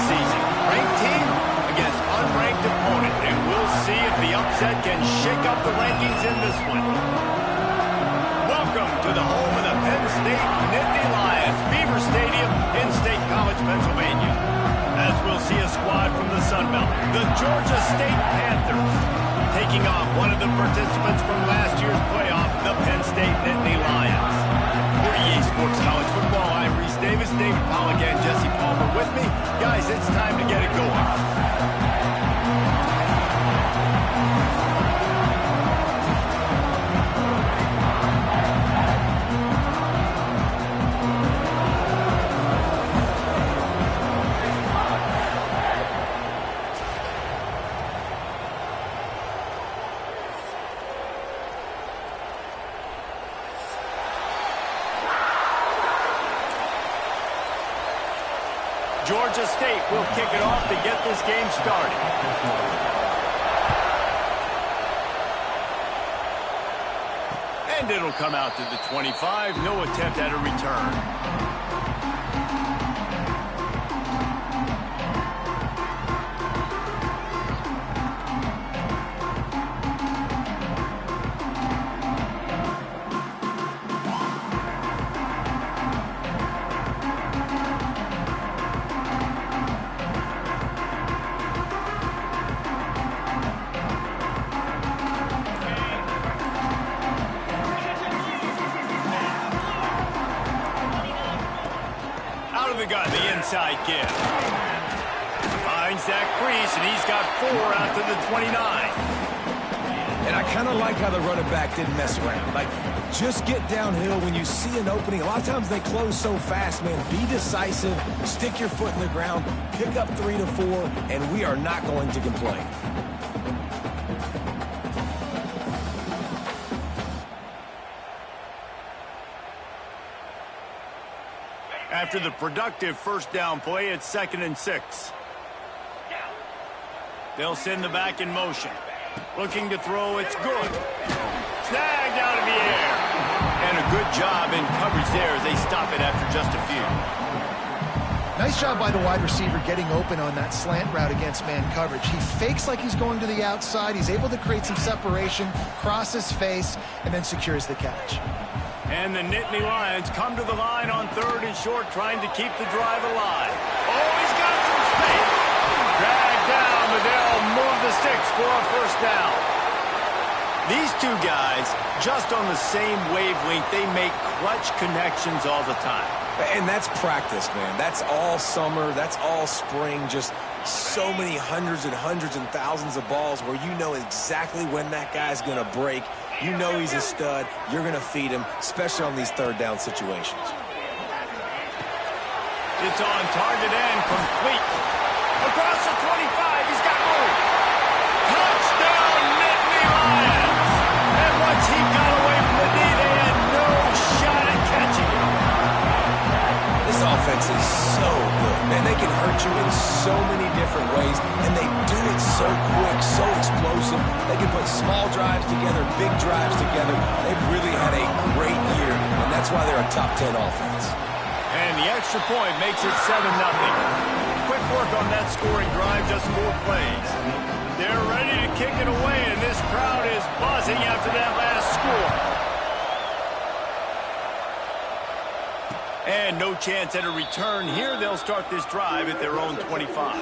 season. Ranked team against unranked opponent, and we'll see if the upset can shake up the rankings in this one. Welcome to the home of the Penn State Nittany Lions, Beaver Stadium in State College, Pennsylvania. As we'll see a squad from the Sun Belt, the Georgia State Panthers, taking on one of the participants from last year's playoff, the Penn State Nittany Lions. For EA Sports College Football, I'm Reese Davis, David Pollack, and Jesse Palmer with me. Guys, it's time to get it going. Georgia State will kick it off to get this game started. And it'll come out to the 25. No attempt at a return. The gun, the inside give. Finds that crease, and he's got 4 out to the 29. And I kind of like how the running back didn't mess around. Like, just get downhill when you see an opening. A lot of times they close so fast, man. Be decisive, stick your foot in the ground, pick up 3 to 4, and we are not going to complain. After the productive first down play, it's 2nd and 6. They'll send the back in motion. Looking to throw, it's good. Snagged out of the air. And a good job in coverage there as they stop it after just a few. Nice job by the wide receiver getting open on that slant route against man coverage. He fakes like he's going to the outside. He's able to create some separation, cross his face, and then secures the catch. And the Nittany Lions come to the line on 3rd and short, trying to keep the drive alive. Oh, he's got some space. Dragged down, but they'll move the sticks for a first down. These two guys, just on the same wavelength, they make clutch connections all the time. And that's practice, man. That's all summer. That's all spring. Just so many hundreds and thousands of balls where you know exactly when that guy's going to break. You know he's a stud. You're going to feed him, especially on these 3rd down situations. It's on target and complete. Across the 25, he's got room. Touchdown, Nittany Lions. And once he got away from the knee, they had no shot at catching him. This offense is so good, man. They can hurt you in so many different ways, and they do it so quick, so explosive. They can put small drives together, big drives together. They've really had a great year, and that's why they're a top 10 offense. And the extra point makes it 7-0. Quick work on that scoring drive, just 4 plays. They're ready to kick it away, and this crowd is buzzing after that last score. And no chance at a return here. They'll start this drive at their own 25.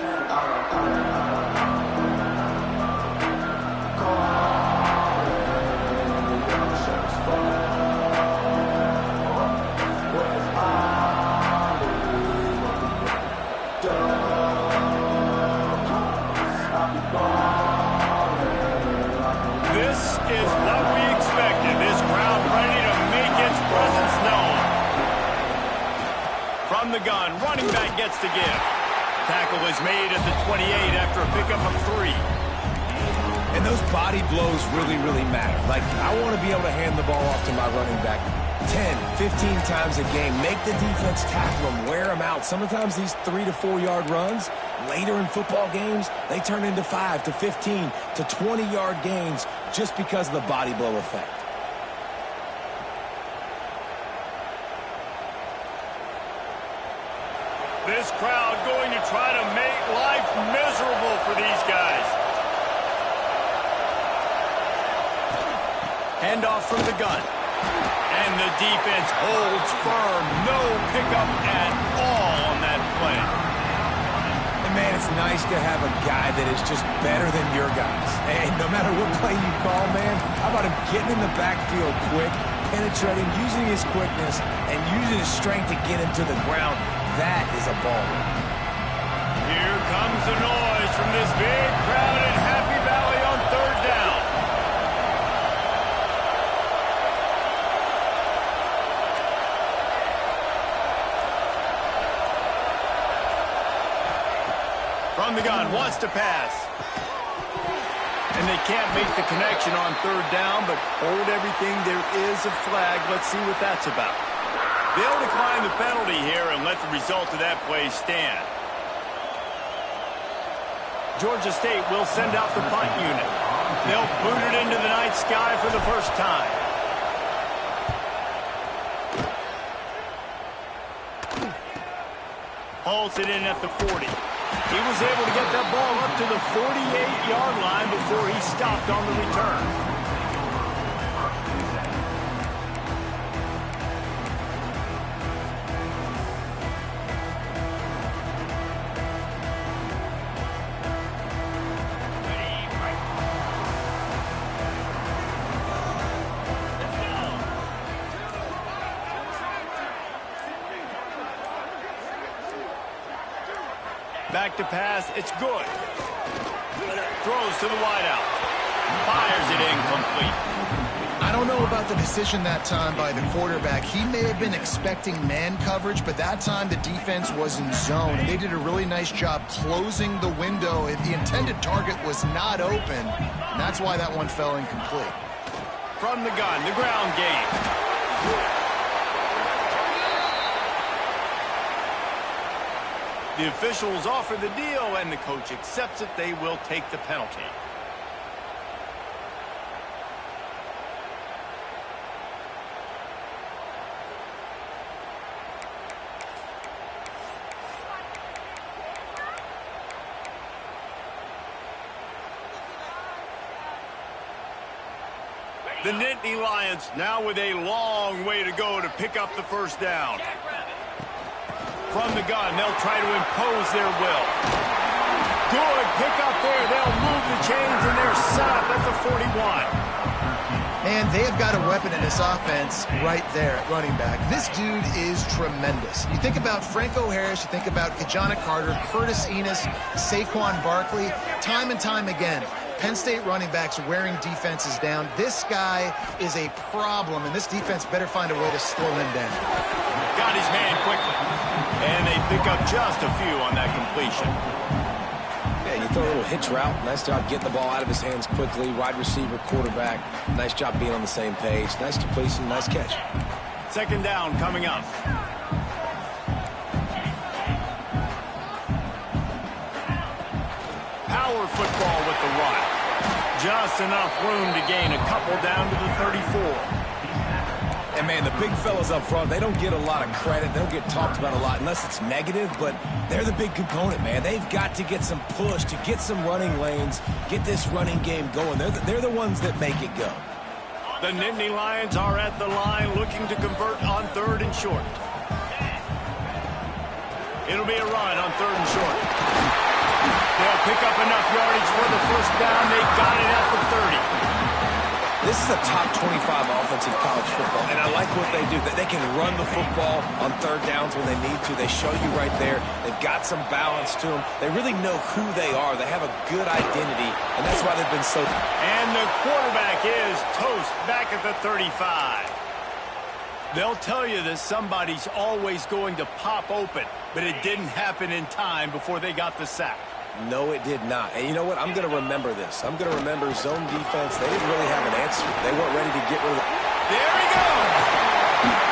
This is what we expected. This crowd ready to make its presence known. From the gun, running back gets to give. Tackle was made at the 28 after a pickup of 3. And those body blows really, really matter. Like, I want to be able to hand the ball off to my running back 10, 15 times a game. Make the defense tackle them, wear them out. Sometimes these 3 to 4 yard runs, later in football games, they turn into 5 to 15 to 20 yard gains just because of the body blow effect. This crowd going to try to make life miserable for these guys. Handoff from the gun. And the defense holds firm. No pickup at all on that play. And man, it's nice to have a guy that is just better than your guys. Hey, no matter what play you call, man, how about him getting in the backfield quick, penetrating, using his quickness, and using his strength to get him to the ground. That is a ball. Here comes the noise from this big crowd in Happy Valley on third down. From the gun, wants to pass. And they can't make the connection on third down, but hold everything. There is a flag. Let's see what that's about. They'll decline the penalty here and let the result of that play stand. Georgia State will send out the punt unit. They'll boot it into the night sky for the first time. Hauls it in at the 40. He was able to get that ball up to the 48-yard line before he stopped on the return. Back to pass, it's good. Throws to the wideout. Fires it incomplete. I don't know about the decision that time by the quarterback. He may have been expecting man coverage, but that time the defense was in zone, and they did a really nice job closing the window. The intended target was not open, and that's why that one fell incomplete. From the gun, the ground game. The officials offer the deal, and the coach accepts it. They will take the penalty. The Nittany Lions now with a long way to go to pick up the first down. From the gun, they'll try to impose their will. Good pickup there. They'll move the chains, and they're set up at the 41. Man, they have got a weapon in this offense right there at running back. This dude is tremendous. You think about Franco Harris, you think about Kajana Carter, Curtis Enos, Saquon Barkley, time and time again. Penn State running backs wearing defenses down. This guy is a problem, and this defense better find a way to slow him down. Got his man quickly. And they pick up just a few on that completion. Yeah, you throw a little hitch route. Nice job getting the ball out of his hands quickly. Wide receiver, quarterback. Nice job being on the same page. Nice completion, nice catch. Second down coming up. Power football with the run. Just enough room to gain a couple down to the 34. And, man, the big fellas up front, they don't get a lot of credit. They don't get talked about a lot unless it's negative, but they're the big component, man. They've got to get some push, to get some running lanes, get this running game going. They're the ones that make it go. The Nittany Lions are at the line looking to convert on third and short. It'll be a run on third and short. They'll pick up enough yardage for the first down. They got it at the 30. This is a top 25 offense in college football, and I like what they do. They can run the football on third downs when they need to. They show you right there. They've got some balance to them. They really know who they are. They have a good identity, and that's why they've been so... And the quarterback is toast back at the 35. They'll tell you that somebody's always going to pop open, but it didn't happen in time before they got the sack. No, it did not. And you know what? I'm going to remember this. I'm going to remember zone defense. They didn't really have an answer. They weren't ready to get rid of it. There he goes.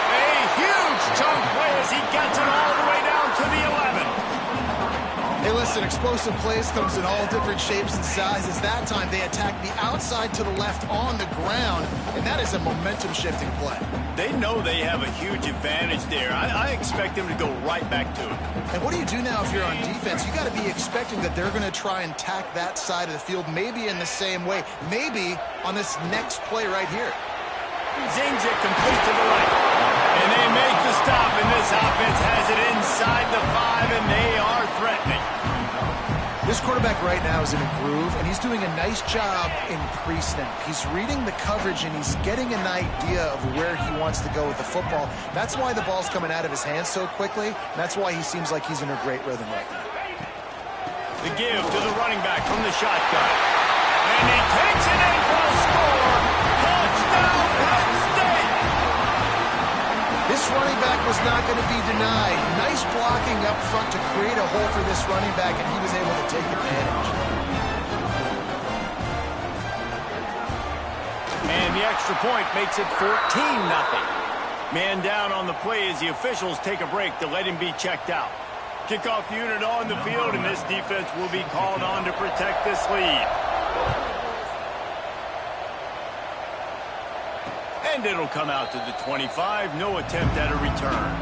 A huge chunk play as he gets it all the way down to the 11. Hey, listen, Listen, explosive plays comes in all different shapes and sizes. That time they attack the outside to the left on the ground, and that is a momentum-shifting play. They know they have a huge advantage there. I expect them to go right back to it. And what do you do now if you're on defense? You got to be expecting that they're going to try and tack that side of the field, maybe in the same way, maybe on this next play right here. Zings it complete to the right. And they make the stop, and this offense has it inside the 5, and they are threatening. This quarterback right now is in a groove, and he's doing a nice job in pre-snap. He's reading the coverage, and he's getting an idea of where he wants to go with the football. That's why the ball's coming out of his hands so quickly. And that's why he seems like he's in a great rhythm right now. The give to the running back from the shotgun. And he takes it in for a score. Touchdown, Penn State! This running back was not going to be denied. Nice blocking up front to create a hole for this running back, and he was able to take advantage. And the extra point makes it 14-0. Man down on the play as the officials take a break to let him be checked out. Kickoff unit on the field, and this defense will be called on to protect this lead. And it'll come out to the 25. No attempt at a return.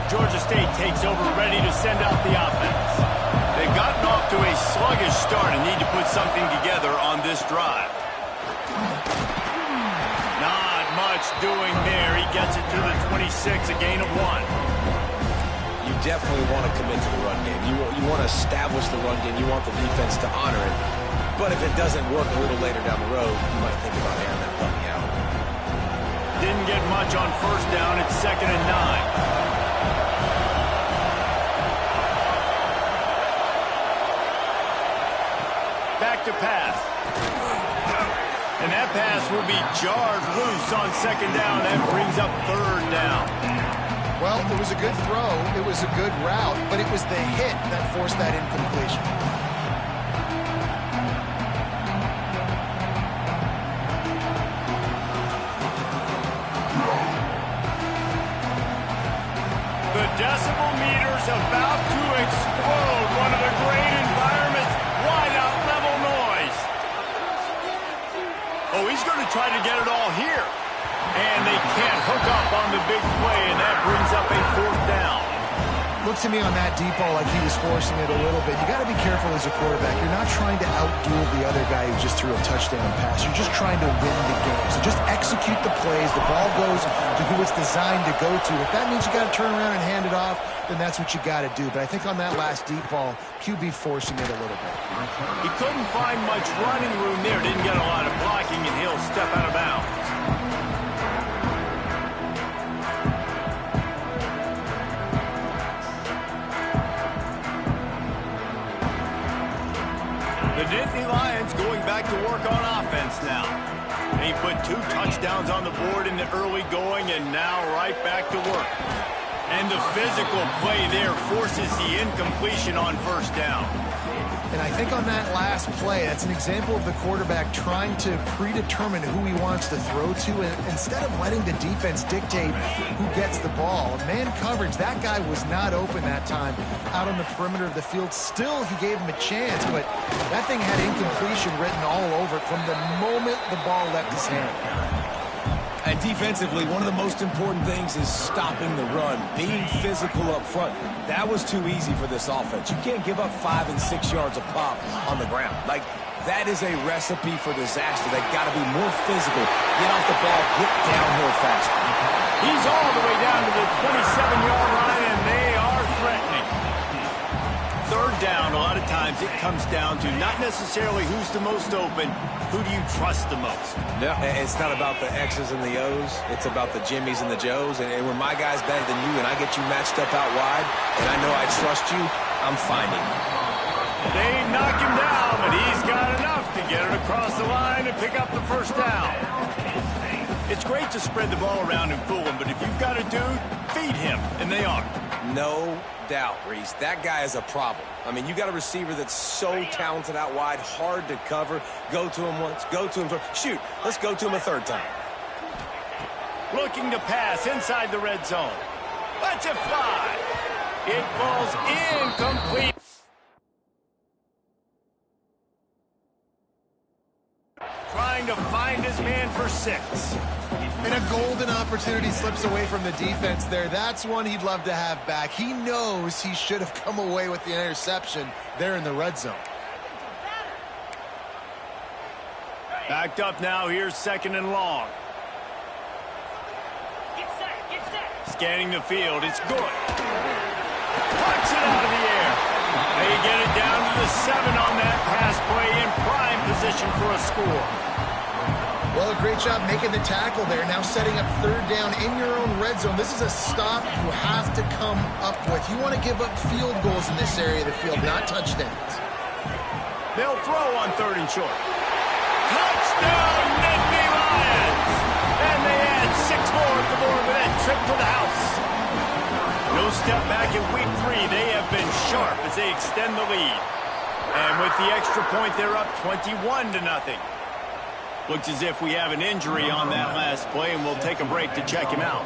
Georgia State takes over, ready to send out the offense. They've gotten off to a sluggish start and need to put something together on this drive. Not much doing there. He gets it to the 26, a gain of 1. You definitely want to commit to the run game. You want to establish the run game. You want the defense to honor it. But if it doesn't work a little later down the road, you might think about airing that puppy out. Didn't get much on first down. It's 2nd and 9. Back to pass. And that pass will be jarred loose on 2nd down. That brings up 3rd down. Well, it was a good throw. It was a good route, but it was the hit that forced that incompletion. The decibel meter's about to explode. One of the great environments. Wide out level noise. Oh, he's going to try to get it all here. And they can't hook up on the big play, and that brings up a 4th down. Looked to me on that deep ball like he was forcing it a little bit. You got to be careful as a quarterback. You're not trying to outduel the other guy who just threw a touchdown pass. You're just trying to win the game. So just execute the plays. The ball goes to who it's designed to go to. If that means you got to turn around and hand it off, then that's what you got to do. But I think on that last deep ball, QB forcing it a little bit. He couldn't find much running room there. Didn't get a lot of blocking, and he'll step out of bounds. The Nittany Lions going back to work on offense now. They put 2 touchdowns on the board in the early going, and now right back to work. And the physical play there forces the incompletion on 1st down. And I think on that last play, that's an example of the quarterback trying to predetermine who he wants to throw to, and instead of letting the defense dictate who gets the ball. Man coverage, that guy was not open that time out on the perimeter of the field. Still, he gave him a chance, but that thing had incompletion written all over it from the moment the ball left his hand. And defensively, one of the most important things is stopping the run, being physical up front. That was too easy for this offense. You can't give up 5 and 6 yards a pop on the ground. Like, that is a recipe for disaster. They've got to be more physical, get off the ball, get downhill faster. He's all the way down to the 27-yard line, and they are threatening. 3rd down, a lot of times it comes down to not necessarily who's the most open, who do you trust the most? No, it's not about the X's and the O's. It's about the Jimmies and the Joes. And when my guy's better than you and I get you matched up out wide, and I know I trust you, I'm finding you. They knock him down, but he's got enough to get it across the line and pick up the 1st down. It's great to spread the ball around and fool him, but if you've got a dude, feed him, and they are. No doubt, Reese. That guy is a problem. I mean, you got a receiver that's so talented out wide, hard to cover. Go to him once, go to him twice. Shoot, let's go to him a third time. Looking to pass inside the red zone. Let's it fly. It falls incomplete. Trying to find his man for 6. And a golden opportunity slips away from the defense there. That's one he'd love to have back. He knows he should have come away with the interception there in the red zone. Backed up now. Here's 2nd and long. Get set. Scanning the field. It's good. Puts it out of the air. They get it down to the 7 on that pass play in prime position for a score. Well, a great job making the tackle there. Now setting up 3rd down in your own red zone. This is a stop you have to come up with. You want to give up field goals in this area of the field, not touchdowns. They'll throw on 3rd and short. Touchdown, Nittany Lions! And they add 6 more at the board with that trip to the house. No step back in week 3. They have been sharp as they extend the lead. And with the extra point, they're up 21-0. Looks as if we have an injury on that last play, and we'll take a break to check him out.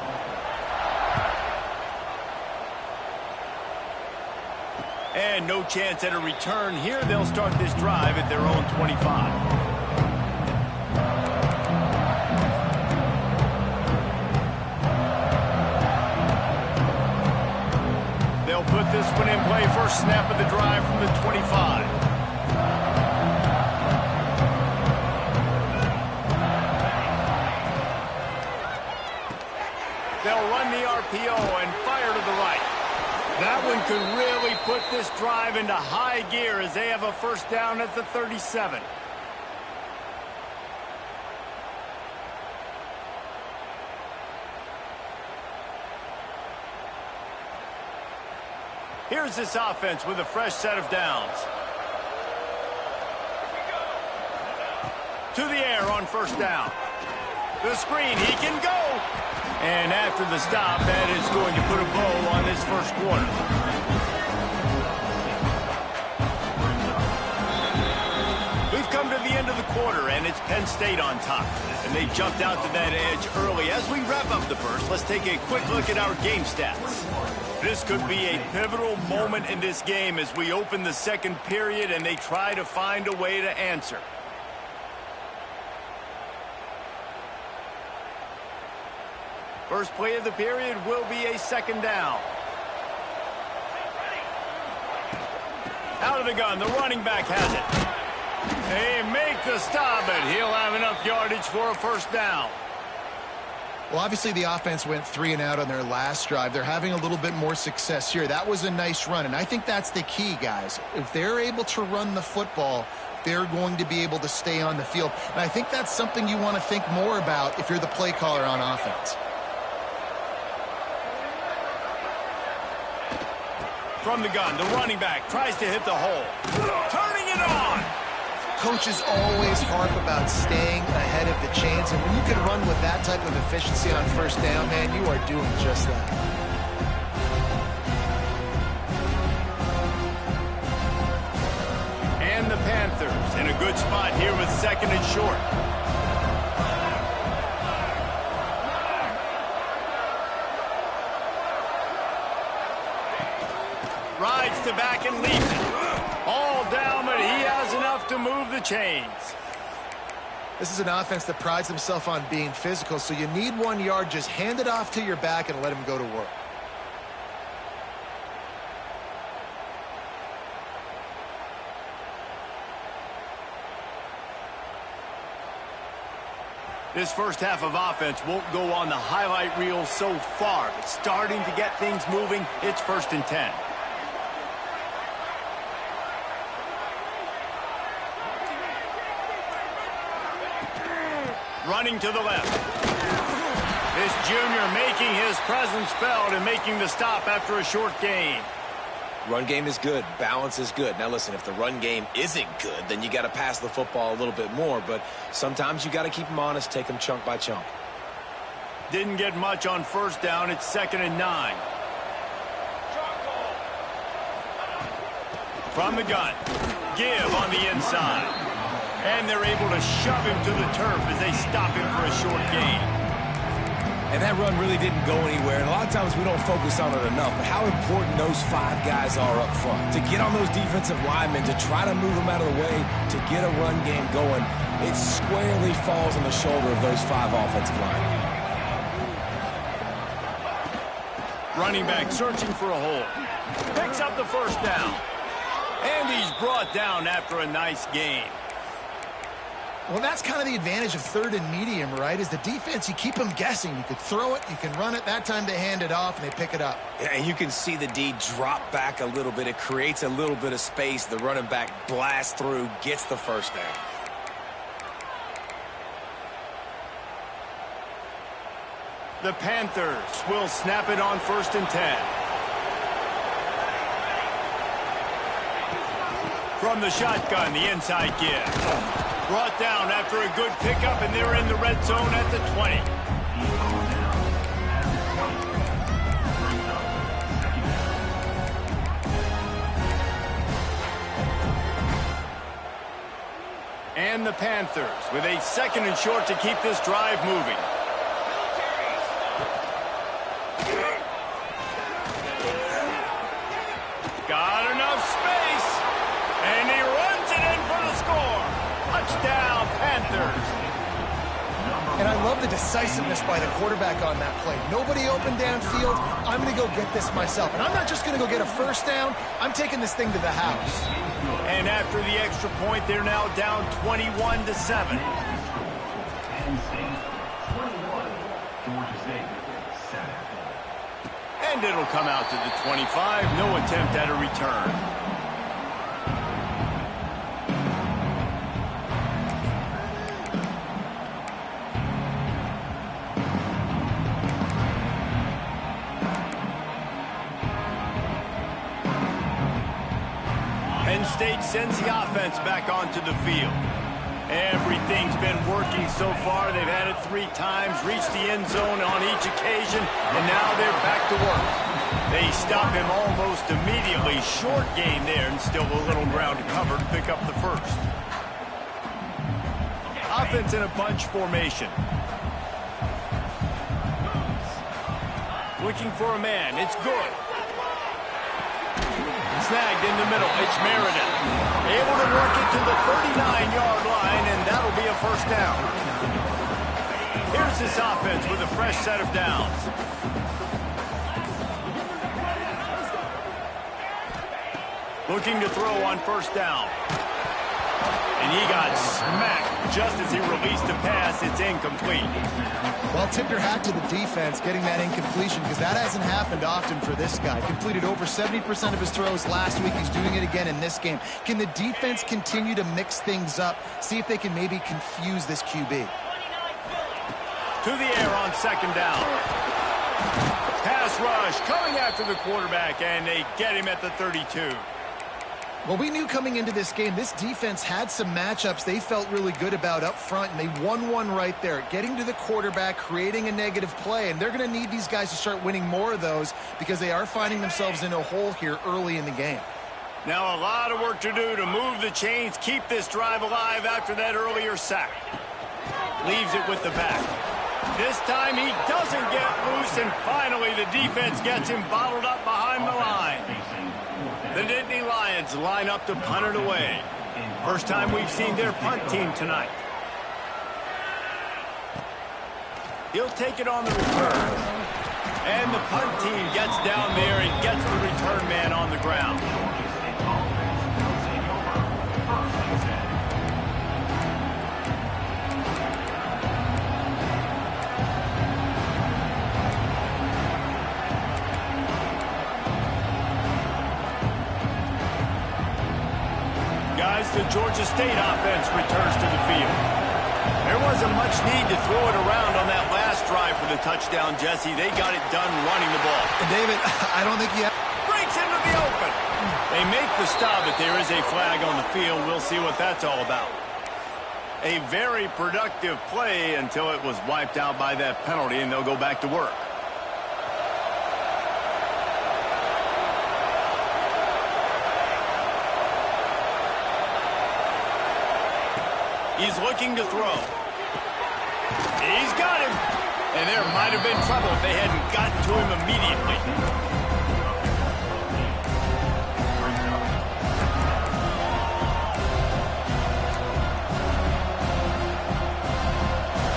And no chance at a return here. They'll start this drive at their own 25. They'll put this one in play. First snap of the drive from the 25. They'll run the RPO and fire to the right. That one could really put this drive into high gear as they have a first down at the 37. Here's this offense with a fresh set of downs. To the air on first down. The screen, he can go. And after the stop, that is going to put a bow on this first quarter. We've come to the end of the quarter, and it's Penn State on top. And they jumped out to that edge early. As we wrap up the first, let's take a quick look at our game stats. This could be a pivotal moment in this game as we open the second period and they try to find a way to answer. First play of the period will be a second down. Out of the gun, the running back has it. They make the stop, but he'll have enough yardage for a first down. Well, obviously the offense went 3 and out on their last drive. They're having a little bit more success here. That was a nice run, and I think that's the key, guys. If they're able to run the football, they're going to be able to stay on the field. And I think that's something you want to think more about if you're the play caller on offense. From the gun, the running back tries to hit the hole. Turning it on! Coaches always harp about staying ahead of the chains, and when you can run with that type of efficiency on first down, man, you are doing just that. And the Panthers in a good spot here with 2nd and short. Rides to back and leaves it. All down, but he has enough to move the chains. This is an offense that prides themselves on being physical, so you need 1 yard, just hand it off to your back and let him go to work. This first half of offense won't go on the highlight reel so far, but starting to get things moving, it's 1st and 10. Running to the left. This junior making his presence felt and making the stop after a short gain. Run game is good. Balance is good. Now, listen, if the run game isn't good, then you got to pass the football a little bit more. But sometimes you got to keep them honest, take them chunk by chunk. Didn't get much on first down. It's 2nd and 9. From the gun, give on the inside. And they're able to shove him to the turf as they stop him for a short gain. And that run really didn't go anywhere. And a lot of times we don't focus on it enough, but how important those 5 guys are up front. To get on those defensive linemen, to try to move them out of the way, to get a run game going, it squarely falls on the shoulder of those 5 offensive linemen. Running back searching for a hole. Picks up the first down. And he's brought down after a nice gain. Well, that's kind of the advantage of 3rd and medium, right? Is the defense, you keep them guessing. You could throw it, you can run it. That time they hand it off and they pick it up. Yeah, and you can see the D drop back a little bit. It creates a little bit of space. The running back blasts through, gets the first down. The Panthers will snap it on 1st and 10. From the shotgun, the inside give. Brought down after a good pickup, and they're in the red zone at the 20. And the Panthers with a 2nd and short to keep this drive moving. Got enough space, and he runs it in for the score. Touchdown, Panthers. And I love the decisiveness by the quarterback on that play. Nobody open downfield. I'm going to go get this myself. And I'm not just going to go get a first down. I'm taking this thing to the house. And after the extra point, they're now down 21-7. And it'll come out to the 25. No attempt at a return. Penn State sends the offense back onto the field. Everything's been working so far. They've had it 3 times, reached the end zone on each occasion, and now they're back to work. They stop him almost immediately. Short gain there, and still a little ground to cover to pick up the first. Offense in a bunch formation. Looking for a man. It's good. Snagged in the middle. It's Meredith. Able to work it to the 39-yard line, and that'll be a first down. Here's this offense with a fresh set of downs. Looking to throw on first down. And he got smacked just as he released the pass. It's incomplete. Well, tip your hat to the defense getting that incompletion, because that hasn't happened often for this guy. Completed over 70% of his throws last week. He's doing it again in this game. Can the defense continue to mix things up? See if they can maybe confuse this QB. To the air on 2nd down. Pass rush coming after the quarterback, and they get him at the 32. Well, we knew coming into this game, this defense had some matchups they felt really good about up front, and they won one right there. Getting to the quarterback, creating a negative play, and they're going to need these guys to start winning more of those because they are finding themselves in a hole here early in the game. Now a lot of work to do to move the chains, keep this drive alive after that earlier sack. Leaves it with the back. This time he doesn't get loose, and finally the defense gets him bottled up behind the line. The Nittany Lions line up to punt it away. First time we've seen their punt team tonight. He'll take it on the return. And the punt team gets down there and gets the return man on the ground. The Georgia State offense returns to the field. There wasn't much need to throw it around on that last drive for the touchdown, Jesse. They got it done running the ball. And David, I don't think he breaks into the open. They make the stop, but there is a flag on the field. We'll see what that's all about. A very productive play until it was wiped out by that penalty, and they'll go back to work. He's looking to throw. He's got him. And there might have been trouble if they hadn't gotten to him immediately.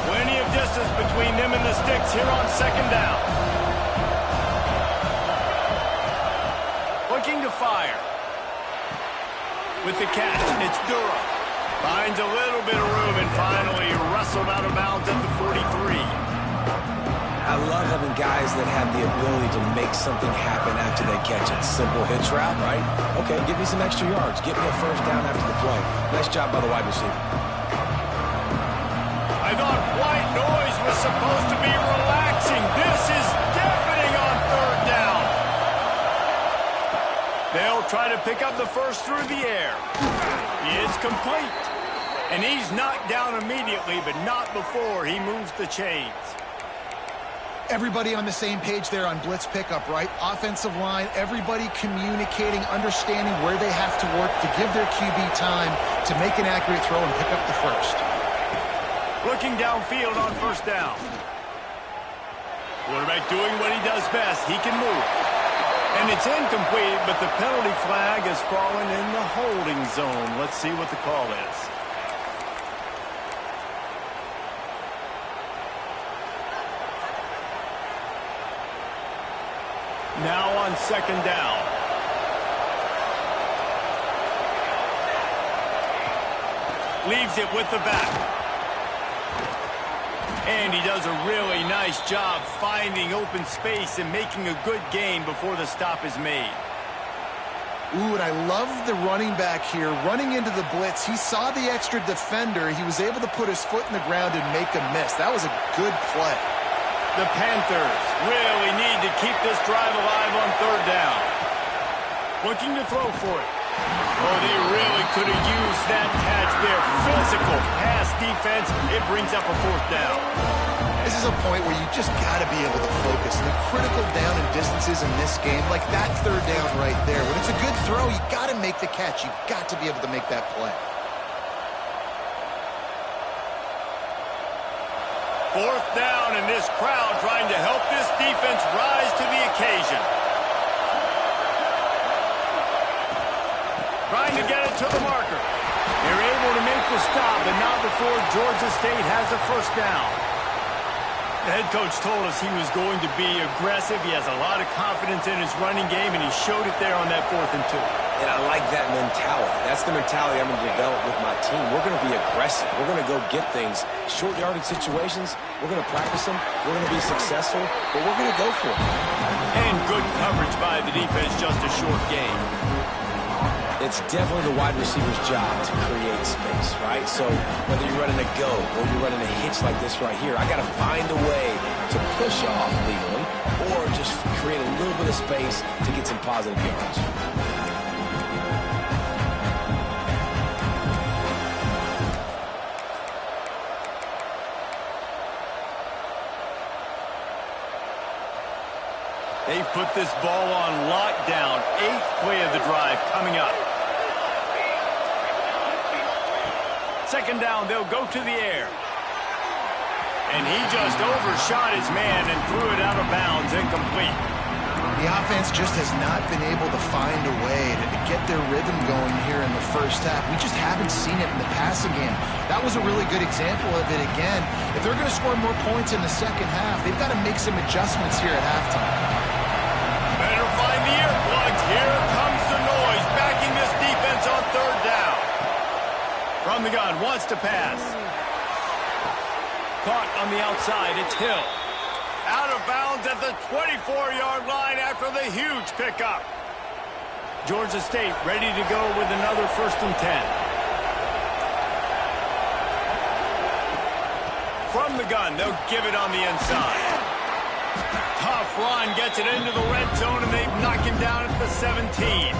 Plenty of distance between them and the sticks here on second down. Looking to fire. With the catch, it's Durham. Finds a little bit of room and finally wrestled out of bounds at the 43. I love having guys that have the ability to make something happen after they catch it. Simple hitch route, right? Okay, give me some extra yards. Get me a first down after the play. Nice job by the wide receiver. I thought white noise was supposed to be relaxing. This is deafening on third down. They'll try to pick up the first through the air. It's complete. And he's knocked down immediately, but not before he moves the chains. Everybody on the same page there on blitz pickup, right? Offensive line, everybody communicating, understanding where they have to work to give their QB time to make an accurate throw and pick up the first. Looking downfield on first down. Quarterback doing what he does best. He can move. And it's incomplete, but the penalty flag has fallen in the holding zone. Let's see what the call is. Now on second down. Leaves it with the back. And he does a really nice job finding open space and making a good gain before the stop is made. Ooh, and I love the running back here. Running into the blitz, he saw the extra defender. He was able to put his foot in the ground and make a miss. That was a good play. The Panthers really need to keep this drive alive on third down. Looking to throw for it. Oh, they really could have used that catch there. Physical pass defense. It brings up a fourth down. This is a point where you just got to be able to focus. The critical down and distances in this game, like that third down right there. When it's a good throw, you got to make the catch. You got to be able to make that play. Fourth down, and this crowd trying to help this defense rise to the occasion. Trying to get it to the marker. They're able to make the stop, but not before Georgia State has a first down. The head coach told us he was going to be aggressive. He has a lot of confidence in his running game, and he showed it there on that 4th and 2. And I like that mentality. That's the mentality I'm going to develop with my team. We're going to be aggressive. We're going to go get things. Short yardage situations, we're going to practice them. We're going to be successful, but we're going to go for it. And good coverage by the defense, just a short gain. It's definitely the wide receiver's job to create space, right? So whether you're running a go or you're running a hitch like this right here, I got to find a way to push off legally or just create a little bit of space to get some positive yards. They've put this ball on lockdown. 8th play of the drive coming up. Second down, they'll go to the air. And he just overshot his man and threw it out of bounds, incomplete. The offense just has not been able to find a way to get their rhythm going here in the first half. We just haven't seen it in the passing game. That was a really good example of it again. If they're going to score more points in the second half, they've got to make some adjustments here at halftime. Better find the earplugs. Here comes the noise, backing this defense on third down. From the gun, wants to pass. Caught on the outside, it's Hill. Out of bounds at the 24-yard line after the huge pickup. Georgia State ready to go with another 1st and 10. From the gun, they'll give it on the inside. Tough run, gets it into the red zone, and they've knocked him down at the 17.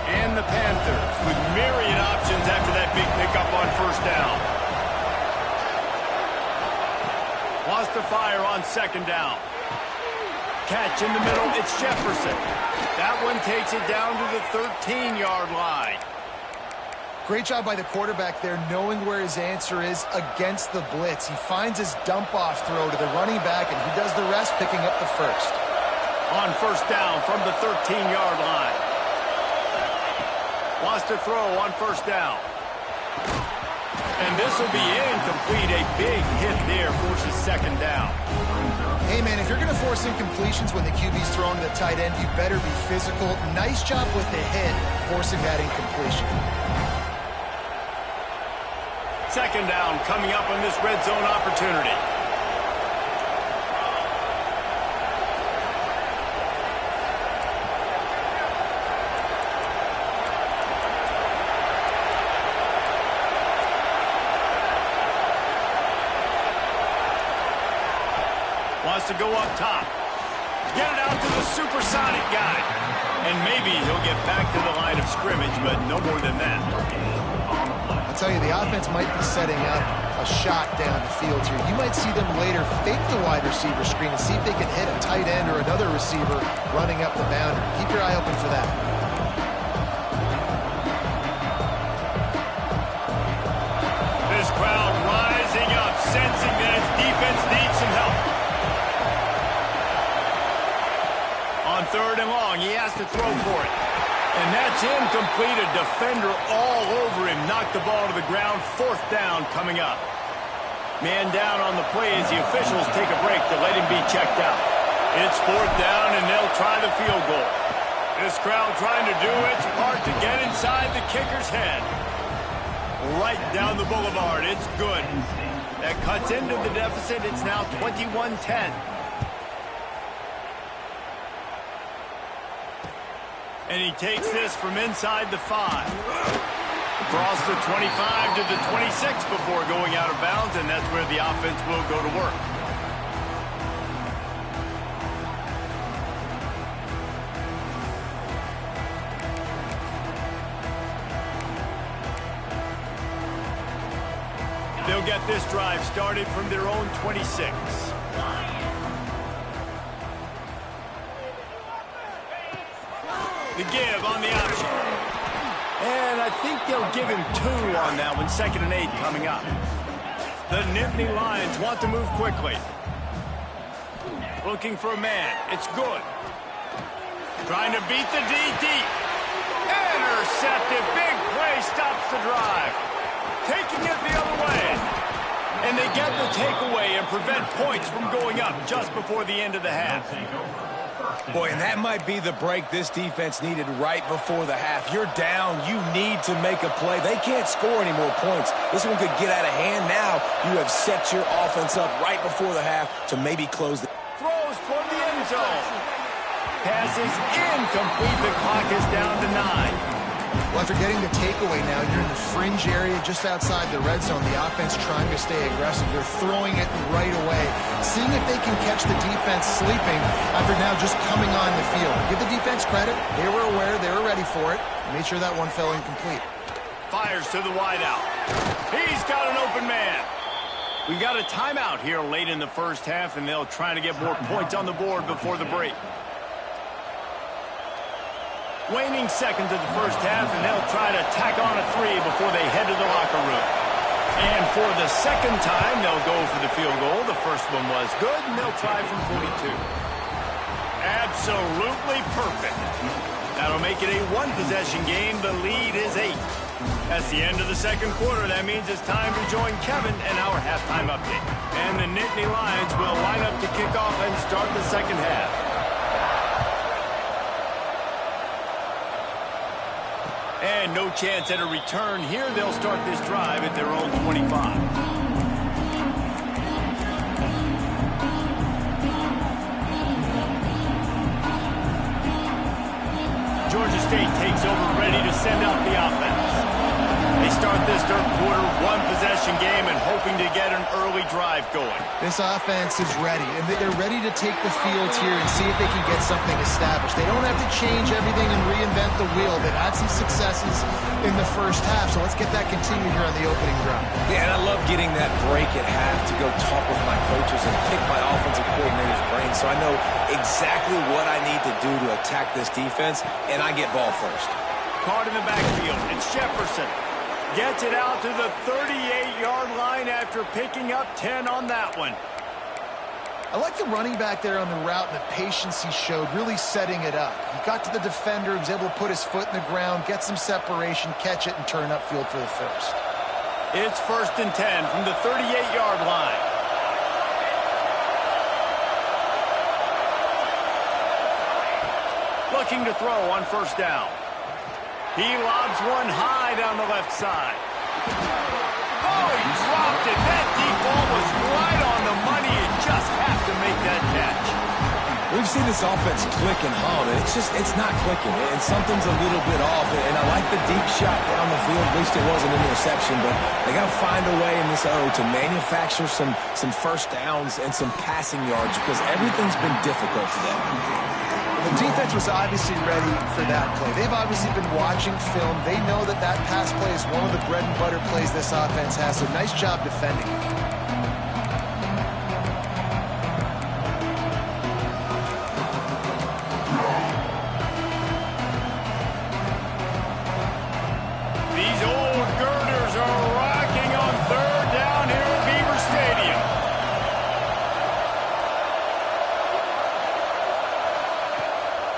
And the Panthers with myriad options after that big pickup on first down. to fire on second down. Catch in the middle, it's Jefferson. That one takes it down to the 13-yard line. Great job by the quarterback there, knowing where his answer is against the blitz. He finds his dump-off throw to the running back, and he does the rest, picking up the first. On first down from the 13-yard line. Wants to throw on first down. And this will be incomplete. A big hit there forces second down. Hey, man, if you're going to force incompletions when the QB's throwing to the tight end, you better be physical. Nice job with the hit, forcing that incompletion. Second down coming up on this red zone opportunity. Wants to go up top. Get it out to the supersonic guy. And maybe he'll get back to the line of scrimmage, but no more than that. I'll tell you, the offense might be setting up a shot down the field here. You might see them later fake the wide receiver screen and see if they can hit a tight end or another receiver running up the boundary. Keep your eye open for that. This crowd rising up, sensing that its defense needs some help. On third and long, he has to throw for it. And that's incomplete. A defender all over him. Knocked the ball to the ground. Fourth down coming up. Man down on the play as the officials take a break to let him be checked out. It's fourth down, and they'll try the field goal. This crowd trying to do its part to get inside the kicker's head. Right down the boulevard. It's good. That cuts into the deficit. It's now 21-10. And he takes this from inside the 5. Across the 25 to the 26 before going out of bounds, and that's where the offense will go to work. They'll get this drive started from their own 26. The give on the option. And I think they'll give him 2 on that one. 2nd and 8 coming up. The Nittany Lions want to move quickly. Looking for a man. It's good. Trying to beat the DT. Intercepted. Big play stops the drive. Taking it the other way. And they get the takeaway and prevent points from going up just before the end of the half. Boy, and that might be the break this defense needed right before the half. You're down. You need to make a play. They can't score any more points. This one could get out of hand now. You have set your offense up right before the half to maybe close the... Throws for the end zone. Pass is incomplete. The clock is down to 9. Well, after getting the takeaway now, you're in the fringe area just outside the red zone. The offense trying to stay aggressive. They're throwing it right away, seeing if they can catch the defense sleeping after now just coming on the field. Give the defense credit. They were aware. They were ready for it. Made sure that one fell incomplete. Fires to the wideout. He's got an open man. We've got a timeout here late in the first half, and they'll try to get more points on the board before the break. Waning seconds of the first half, and they'll try to tack on a 3 before they head to the locker room. And for the second time, they'll go for the field goal. The first one was good, and they'll try from 42. Absolutely perfect. That'll make it a one-possession game. The lead is 8. That's the end of the second quarter. That means it's time to join Kevin and our halftime update. And the Nittany Lions will line up to kick off and start the second half. And no chance at a return here. They'll start this drive at their own 25. Georgia State takes over, ready to send out the offense. They start start this third quarter one-possession game and hoping to get an early drive going. This offense is ready, and they're ready to take the field here and see if they can get something established. They don't have to change everything and reinvent the wheel. They've had some successes in the first half, so let's get that continued here on the opening drive. Yeah, and I love getting that break at half to go talk with my coaches and pick my offensive coordinator's brain so I know exactly what I need to do to attack this defense, and I get ball first. Caught in the backfield, and Jefferson gets it out to the 38-yard line after picking up 10 on that one. I like the running back there on the route and the patience he showed, really setting it up. He got to the defender, he was able to put his foot in the ground, get some separation, catch it, and turn upfield for the first. It's 1st and 10 from the 38-yard line. Looking to throw on 1st down. He lobs one high down the left side. Oh, he dropped it. That deep ball was right on the money. You just have to make that catch. We've seen this offense click and hum, and it's not clicking, and something's a little bit off, and I like the deep shot down the field. At least it wasn't an interception, but they got to find a way in this to manufacture some first downs and some passing yards because everything's been difficult today. The defense was obviously ready for that play. They've obviously been watching film. They know that that pass play is one of the bread and butter plays this offense has, so nice job defending. These old girders are rocking on 3rd down here at Beaver Stadium.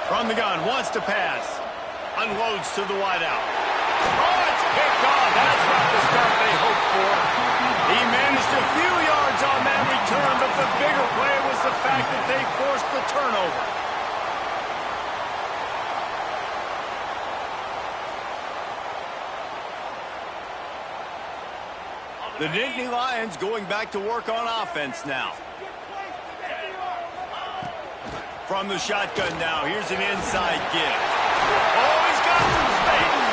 From the gun, wants to pass. Unloads to the wideout. Oh, it's picked off. That's not the start they hoped for. He managed a few yards on that return, but the bigger play was the fact that they forced the turnover. The Nittany Lions going back to work on offense now. From the shotgun now, here's an inside give. Oh, he's got some space.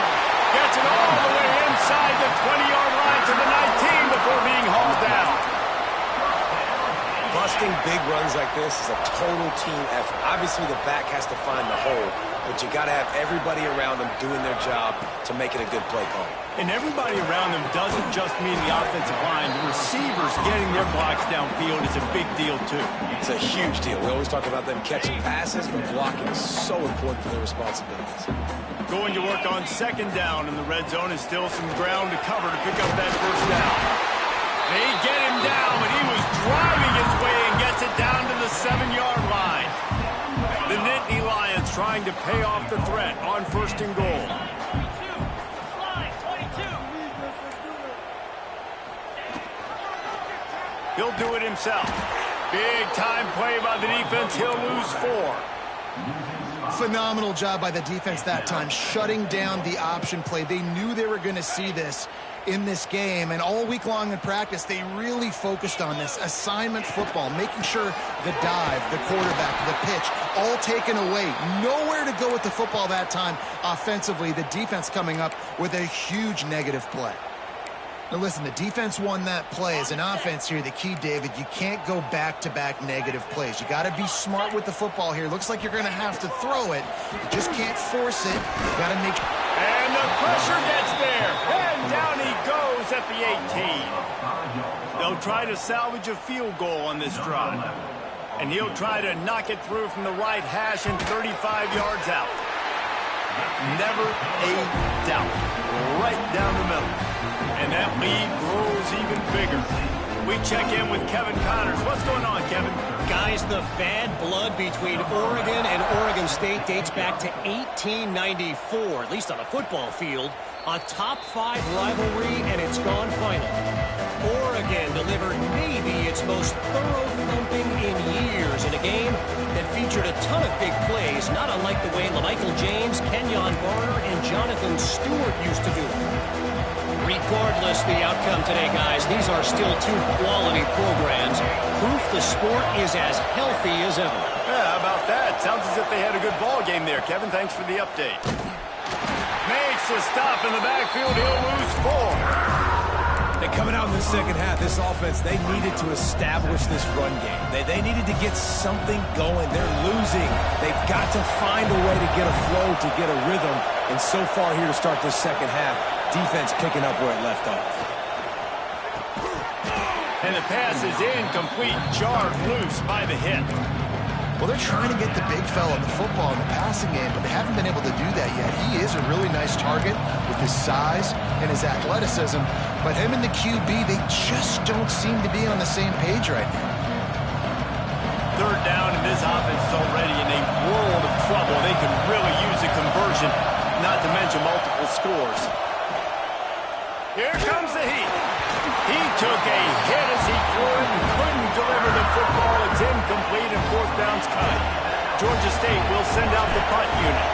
Gets it all the way inside the 20-yard line to the 19 before being hauled down. Busting big runs like this is a total team effort. Obviously, the back has to find the hole, but you got to have everybody around them doing their job to make it a good play call. And everybody around them doesn't just mean the offensive line. The receivers getting their blocks downfield is a big deal, too. It's a huge deal. We always talk about them catching passes, but blocking is so important for their responsibilities. Going to work on 2nd down in the red zone is still some ground to cover to pick up that 1st down. They get him down, but he was driving his way and gets it down to the 7-yard line. The Nittany Lions trying to pay off the threat on 1st and goal. He'll do it himself. Big time play by the defense. He'll lose 4. Phenomenal job by the defense that time, shutting down the option play. They knew they were going to see this in this game, and all week long in practice, they really focused on this assignment football, making sure the dive, the quarterback, the pitch, all taken away. Nowhere to go with the football that time offensively. The defense coming up with a huge negative play. Now listen, the defense won that play. As an offense here, the key, David, you can't go back-to-back negative plays. You got to be smart with the football here. Looks like you're going to have to throw it. You just can't force it. You got to make... And the pressure gets there. And down he goes at the 18. They'll try to salvage a field goal on this drive. And he'll try to knock it through from the right hash and 35 yards out. Never a doubt. Right down the middle. And that lead grows even bigger. We check in with Kevin Connors. What's going on, Kevin? Guys, the bad blood between Oregon and Oregon State dates back to 1894, at least on a football field. A top-5 rivalry, and it's gone final. Oregon delivered maybe its most thorough thumping in years in a game that featured a ton of big plays, not unlike the way LaMichael James, Kenyon Barner, and Jonathan Stewart used to do it. Regardless the outcome today, guys, these are still two quality programs. Proof the sport is as healthy as ever. Yeah, how about that? Sounds as if they had a good ball game there. Kevin, thanks for the update. Makes makes a stop in the backfield. He'll lose 4. And coming out in the second half, this offense, they needed to establish this run game. They needed to get something going. They're losing. They've got to find a way to get a flow, to get a rhythm. And so far here to start this second half, defense picking up where it left off. And the pass is incomplete, jarred loose by the hit. Well, they're trying to get the big fella the football in the passing game, but they haven't been able to do that yet. He is a really nice target with his size and his athleticism, but him and the QB, they just don't seem to be on the same page right now. Third down, and this offense is already in a world of trouble. They could really use a conversion, not to mention multiple scores. Here comes the heat. He took a hit as he threw it and couldn't deliver the football. It's incomplete and fourth down's cut. Georgia State will send out the punt unit.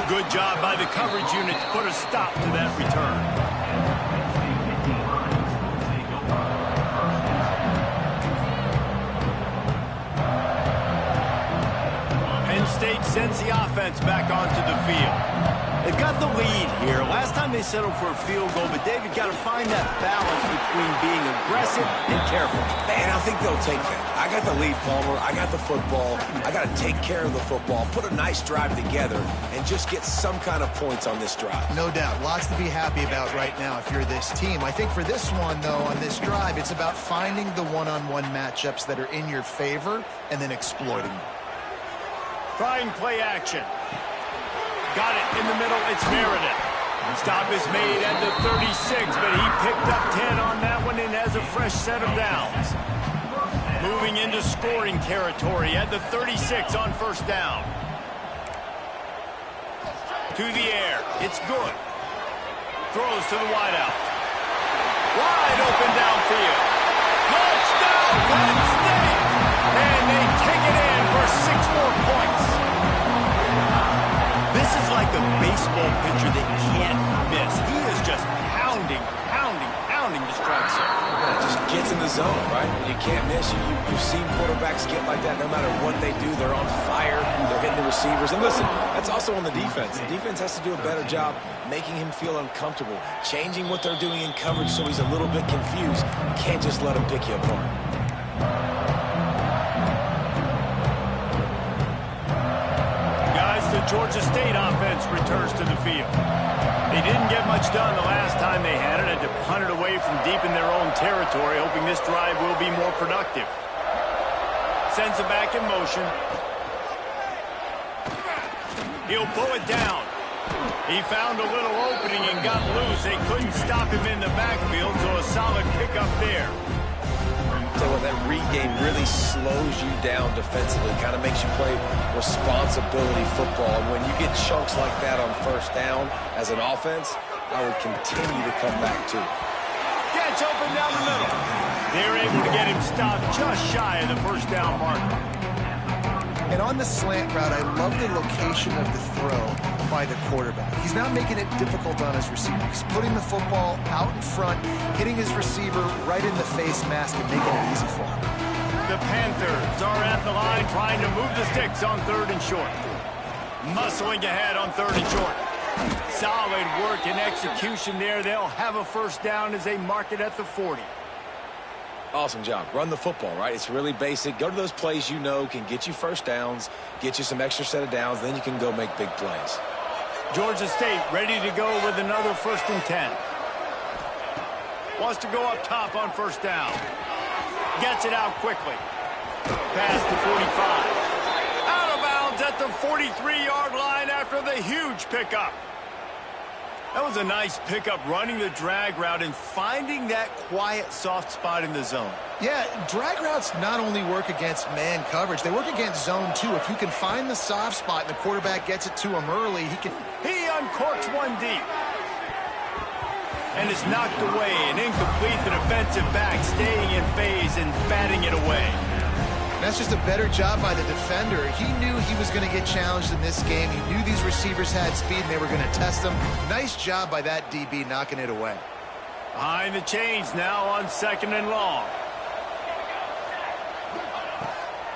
Good job by the coverage unit to put a stop to that return. State sends the offense back onto the field. They've got the lead here. Last time they settled for a field goal, but David got to find that balance between being aggressive and careful. Man, I think they'll take that. I got the lead, Palmer. I got the football. I got to take care of the football, put a nice drive together, and just get some kind of points on this drive. No doubt. Lots to be happy about right now if you're this team. I think for this one, though, on this drive, it's about finding the one-on-one matchups that are in your favor and then exploiting them. Trying play action. Got it in the middle. It's Meredith. Stop is made at the 36, but he picked up 10 on that one and has a fresh set of downs. Moving into scoring territory at the 36 on first down. To the air. It's good. Throws to the wideout. Wide open downfield. Touchdown, Penn State! And they take it in for 6 more points. This is like a baseball pitcher that can't miss. He is just pounding the strike zone. Yeah, it just gets in the zone, right? You can't miss. You've seen quarterbacks get like that no matter what they do. They're on fire. They're hitting the receivers. And listen, that's also on the defense. The defense has to do a better job making him feel uncomfortable, changing what they're doing in coverage so he's a little bit confused. You can't just let him pick you apart. The Georgia State offense returns to the field. They didn't get much done the last time they had it. Had to punt it away from deep in their own territory, hoping this drive will be more productive. Sends it back in motion. He'll pull it down. He found a little opening and got loose. They couldn't stop him in the backfield, so a solid pickup there. So that read game really slows you down defensively, kind of makes you play responsibility football. And when you get chunks like that on first down as an offense, I would continue to come back to it. Gets open down the middle. They're able to get him stopped just shy of the first down marker. And on the slant route, I love the location of the throw by the quarterback. He's not making it difficult on his receiver. He's putting the football out in front, hitting his receiver right in the face mask and making it easy for him. The Panthers are at the line trying to move the sticks on 3rd and short. Muscling ahead on 3rd and short. Solid work and execution there. They'll have a first down as they mark it at the 40. Awesome job. Run the football, right? It's really basic. Go to those plays you know can get you first downs, get you some extra set of downs, then you can go make big plays. Georgia State ready to go with another 1st and 10. Wants to go up top on first down. Gets it out quickly. Past the 45. Out of bounds at the 43-yard line after the huge pickup. That was a nice pickup, running the drag route and finding that quiet, soft spot in the zone. Yeah, drag routes not only work against man coverage, they work against zone too. If you can find the soft spot and the quarterback gets it to him early, He uncorks one deep. And it's knocked away and incomplete. The defensive back staying in phase and batting it away. That's just a better job by the defender. He knew he was going to get challenged in this game. He knew these receivers had speed and they were going to test him. Nice job by that DB knocking it away. Behind the chains now on 2nd and long.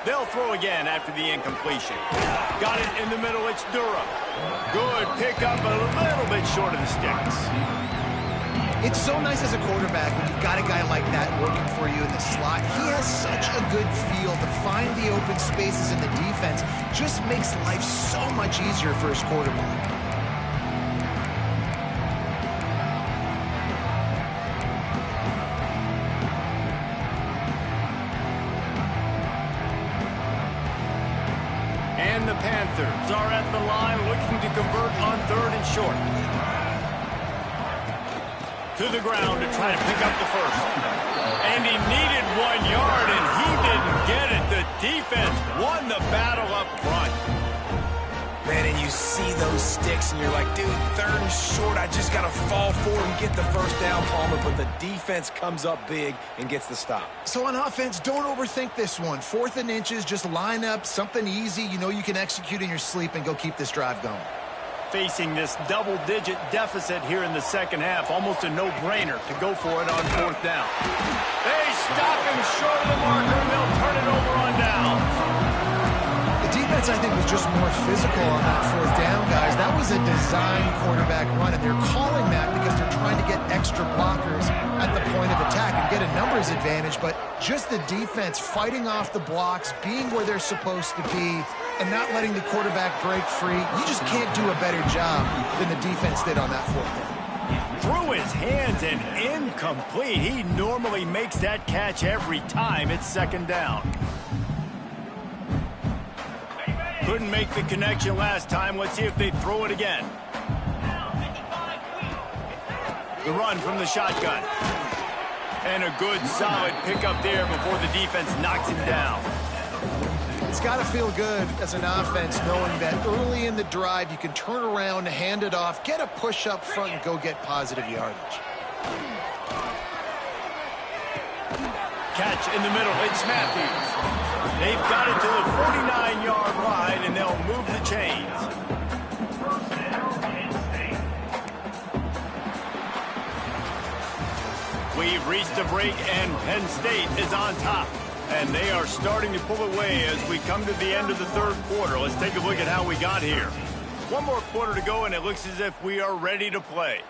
They'll throw again after the incompletion. Got it in the middle. It's Durham. Good pickup, but a little bit short of the sticks. It's so nice as a quarterback when you've got a guy like that working for you in the slot. He has such a good feel to find the open spaces in the defense. Just makes life so much easier for his quarterback. And the Panthers are at the line looking to convert on 3rd and short. To the ground to try to pick up the first. And he needed 1 yard, and he didn't get it. The defense won the battle up front. Man, and you see those sticks, and you're like, dude, 3rd and short, I just got to fall forward and get the first down, Palmer. But the defense comes up big and gets the stop. So on offense, don't overthink this one. 4th and inches, just line up something easy you know you can execute in your sleep and go keep this drive going. Facing this double-digit deficit here in the second half, almost a no-brainer to go for it on 4th down. They stop him short of the marker, and they'll turn it over on downs. The defense, I think, was just more physical on that 4th down, guys. That was a design quarterback run, and they're calling that because they're trying to get extra blockers at the point of attack and get a numbers advantage, but just the defense fighting off the blocks, being where they're supposed to be, and not letting the quarterback break free. You just can't do a better job than the defense did on that 4th down. Through his hands and incomplete. He normally makes that catch every time it's 2nd down. Couldn't make the connection last time. Let's see if they throw it again. The run from the shotgun. And a good, solid pickup there before the defense knocks him down. It's got to feel good as an offense knowing that early in the drive you can turn around, hand it off, get a push up front, and go get positive yardage. Catch in the middle. It's Matthews. They've got it to the 49-yard line, and they'll move the chains. We've reached a break, and Penn State is on top. And they are starting to pull away as we come to the end of the 3rd quarter. Let's take a look at how we got here. 1 more quarter to go, and it looks as if we are ready to play.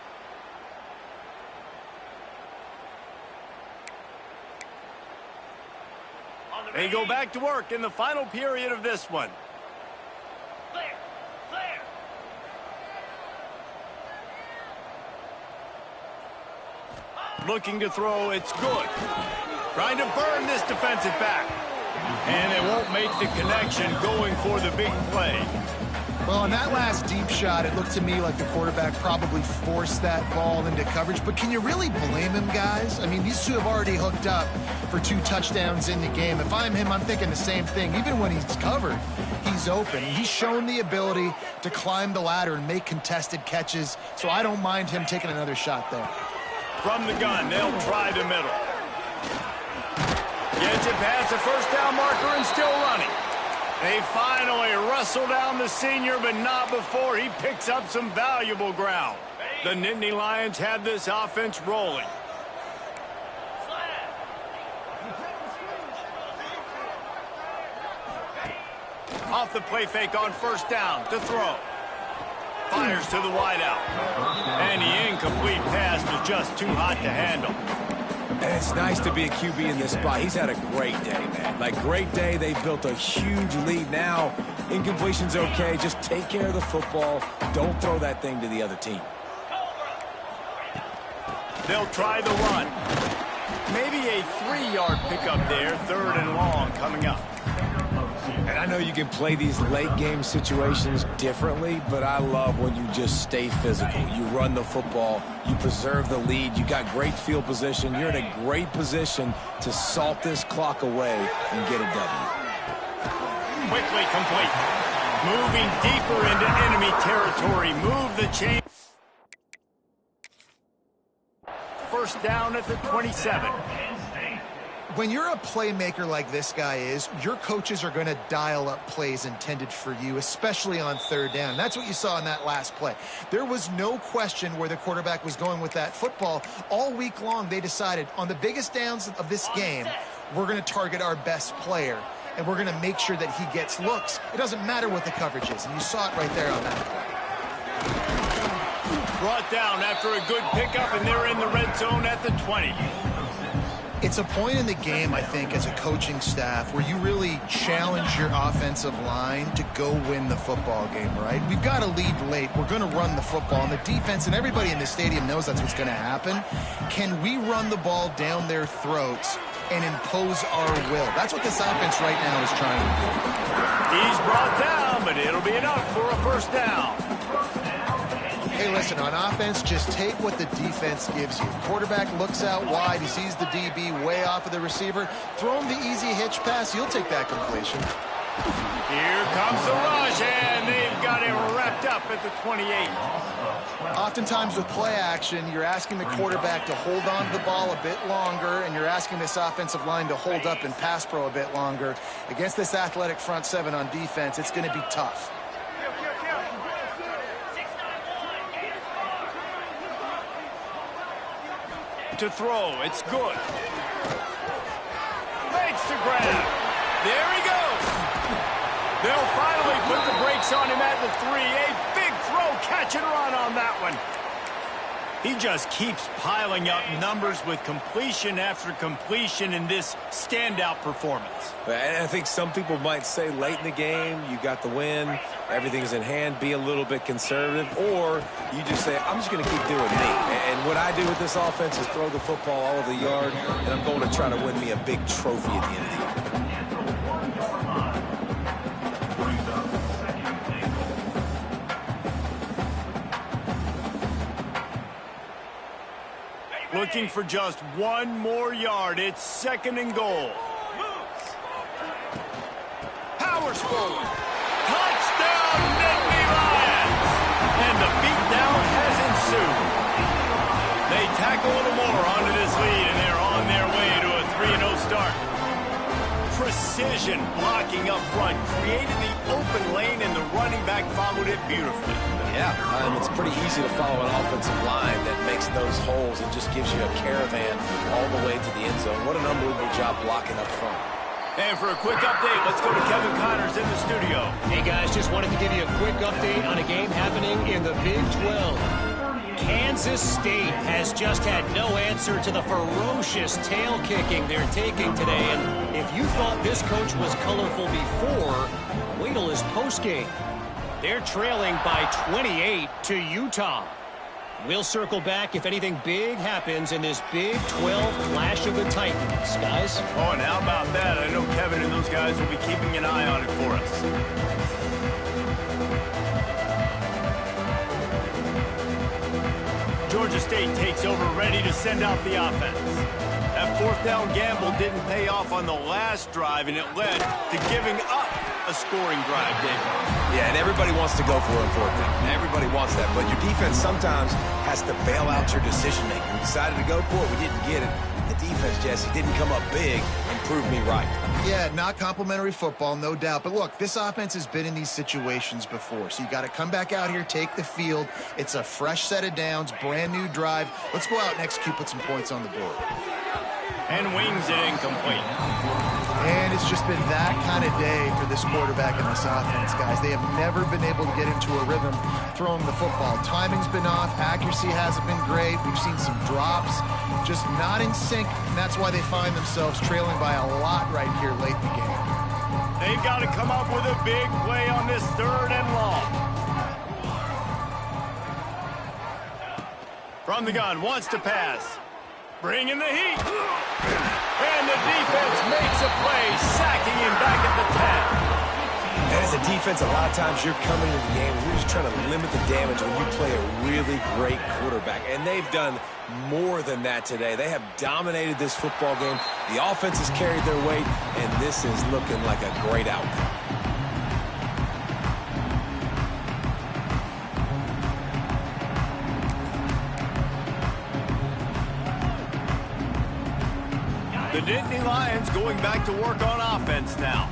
They go back to work in the final period of this one. Clear. Clear. Looking to throw, it's good. Trying to burn this defensive back. And they won't make the connection going for the big play. Well, on that last deep shot, it looked to me like the quarterback probably forced that ball into coverage. But can you really blame him, guys? I mean, these two have already hooked up for 2 touchdowns in the game. If I'm him, I'm thinking the same thing. Even when he's covered, he's open. He's shown the ability to climb the ladder and make contested catches. So I don't mind him taking another shot there. From the gun, they'll try the middle. Gets it past the first down marker and still running. They finally wrestle down the senior, but not before he picks up some valuable ground. The Nittany Lions have this offense rolling. Off the play fake on 1st down to throw. Fires to the wideout. And the incomplete pass was just too hot to handle. And it's nice to be a QB in this spot. He's had a great day, man. Like, great day. They built a huge lead. Now, incompletion's okay. Just take care of the football. Don't throw that thing to the other team. They'll try the run. Maybe a 3-yard pickup there. 3rd and long coming up. And I know you can play these late-game situations differently, but I love when you just stay physical. You run the football. You preserve the lead. You got great field position. You're in a great position to salt this clock away and get a W. Quickly complete. Moving deeper into enemy territory. Move the chain. 1st down at the 27. When you're a playmaker like this guy is, your coaches are going to dial up plays intended for you, especially on 3rd down. That's what you saw in that last play. There was no question where the quarterback was going with that football. All week long, they decided on the biggest downs of this game, we're going to target our best player. and we're going to make sure that he gets looks. It doesn't matter what the coverage is, and you saw it right there on that play. Brought down after a good pickup, and they're in the red zone at the 20. It's a point in the game, I think, as a coaching staff where you really challenge your offensive line to go win the football game, right? We've got to lead late. We're going to run the football. And the defense and everybody in the stadium knows that's what's going to happen. Can we run the ball down their throats and impose our will? That's what this offense right now is trying to do. He's brought down, but it'll be enough for a first down. Hey, listen, on offense, just take what the defense gives you. Quarterback looks out wide. He sees the DB way off of the receiver. Throw him the easy hitch pass. You'll take that completion. Here comes the rush, and they've got him wrapped up at the 28. Oftentimes with play action, you're asking the quarterback to hold on to the ball a bit longer, and you're asking this offensive line to hold up in pass pro a bit longer. Against this athletic front seven on defense, it's going to be tough. To throw, it's good. Makes the grab. There he goes. They'll finally put the brakes on him at the 3. A big throw, catch and run on that one. He just keeps piling up numbers with completion after completion in this standout performance. And I think some people might say late in the game, you got the win, everything's in hand, be a little bit conservative, or you just say, I'm just going to keep doing me. And what I do with this offense is throw the football all over the yard, and I'm going to try to win me a big trophy at the end of the year. Looking for just one more yard. It's 2nd and goal. Powers forward. Touchdown, Nittany Lions! And the beatdown has ensued. They tack a little more onto this lead, and they're on their way to a 3-0 start. Precision blocking up front created the open lane, and the running back followed it beautifully. Yeah, it's pretty easy to follow an offensive line that makes those holes and just gives you a caravan all the way to the end zone. What an unbelievable job blocking up front. And for a quick update, let's go to Kevin Connors in the studio. Hey, guys, just wanted to give you a quick update on a game happening in the Big 12. Kansas State has just had no answer to the ferocious tail kicking they're taking today. And if you thought this coach was colorful before, wait till his postgame. They're trailing by 28 to Utah. We'll circle back if anything big happens in this Big 12 Clash of the Titans, guys. Oh, and how about that? I know Kevin and those guys will be keeping an eye on it for us. Georgia State takes over, ready to send out the offense. That 4th down gamble didn't pay off on the last drive, and it led to giving up a scoring drive, David. Yeah, and everybody wants to go for it on 4th down. Everybody wants that, but your defense sometimes has to bail out your decision-making. We decided to go for it. We didn't get it. The defense, Jesse, didn't come up big and prove me right. Yeah, not complimentary football, no doubt. But look, this offense has been in these situations before. So you got to come back out here, take the field. It's a fresh set of downs, brand new drive. Let's go out and execute, put some points on the board. And wings it incomplete. And it's just been that kind of day for this quarterback and this offense, guys. They have never been able to get into a rhythm throwing the football. Timing's been off. Accuracy hasn't been great. We've seen some drops, just not in sync, and that's why they find themselves trailing by a lot right here late in the game. They've got to come up with a big play on this 3rd and long. From the gun, wants to pass. Bringing the heat. And the defense makes a play, sacking him back at the 10. And as a defense, a lot of times you're coming into the game and you're just trying to limit the damage when you play a really great quarterback. And they've done more than that today. They have dominated this football game. The offense has carried their weight, and this is looking like a great outcome. The Nittany Lions going back to work on offense now.